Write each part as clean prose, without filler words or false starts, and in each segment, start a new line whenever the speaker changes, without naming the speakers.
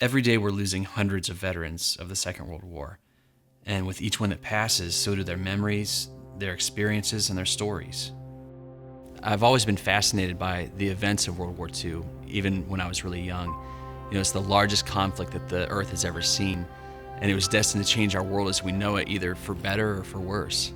Every day we're losing hundreds of veterans of the Second World War. And with each one that passes, so do their memories, their experiences, and their stories. I've always been fascinated by the events of World War II, even when I was really young. It's the largest conflict that the Earth has ever seen, and it was destined to change our world as we know it, either for better or for worse.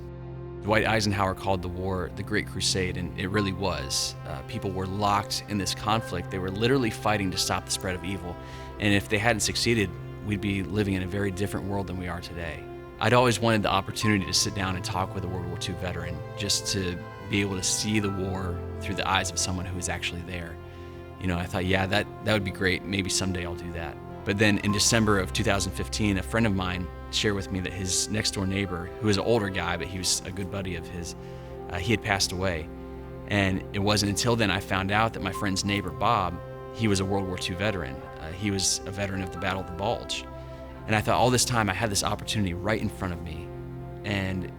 Dwight Eisenhower called the war the Great Crusade, and it really was. People were locked in this conflict. They were literally fighting to stop the spread of evil, and if they hadn't succeeded, we'd be living in a very different world than we are today. I'd always wanted the opportunity to sit down and talk with a World War II veteran, just to be able to see the war through the eyes of someone who was actually there. I thought, yeah, that would be great. Maybe someday I'll do that. But then in December of 2015, a friend of mine shared with me that his next door neighbor, who was an older guy, but he was a good buddy of his, he had passed away. And it wasn't until then I found out that my friend's neighbor, Bob, he was a World War II veteran. He was a veteran of the Battle of the Bulge. And I thought all this time I had this opportunity right in front of me, and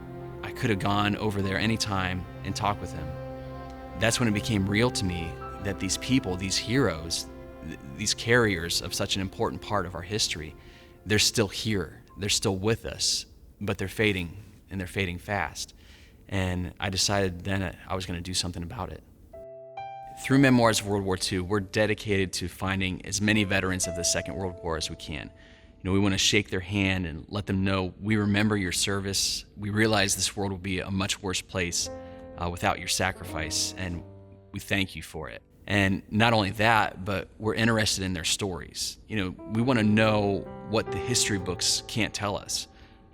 I could have gone over there anytime and talked with him. That's when it became real to me that these people, these heroes, these carriers of such an important part of our history, they're still here. They're still with us, but they're fading, and they're fading fast. And I decided then I was going to do something about it. Through Memoirs of World War II, we're dedicated to finding as many veterans of the Second World War as we can. We want to shake their hand and let them know we remember your service. We realize this world will be a much worse place without your sacrifice, and we thank you for it. And not only that, but we're interested in their stories. We want to know what the history books can't tell us.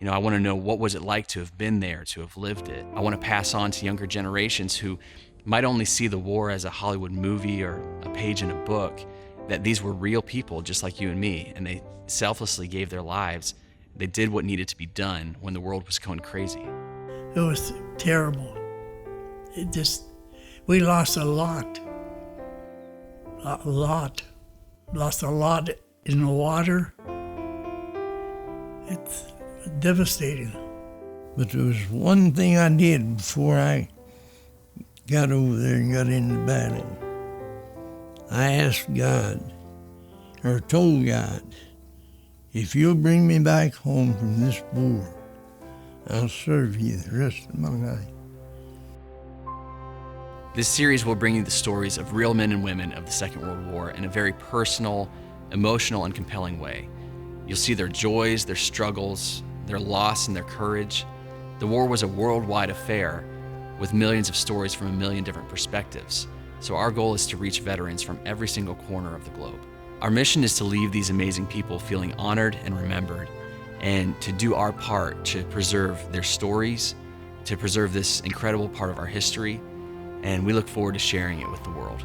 I want to know, what was it like to have been there, to have lived it. I want to pass on to younger generations who might only see the war as a Hollywood movie or a page in a book, that these were real people just like you and me, and they selflessly gave their lives. They did what needed to be done when the world was going crazy.
It was terrible. We lost a lot. Lost a lot in the water. It's devastating.
But there was one thing I did before I got over there and got into battle. I asked God, or told God, if you'll bring me back home from this war, I'll serve you the rest of my life.
This series will bring you the stories of real men and women of the Second World War in a very personal, emotional, and compelling way. You'll see their joys, their struggles, their loss, and their courage. The war was a worldwide affair with millions of stories from a million different perspectives. So our goal is to reach veterans from every single corner of the globe. Our mission is to leave these amazing people feeling honored and remembered, and to do our part to preserve their stories, to preserve this incredible part of our history, and we look forward to sharing it with the world.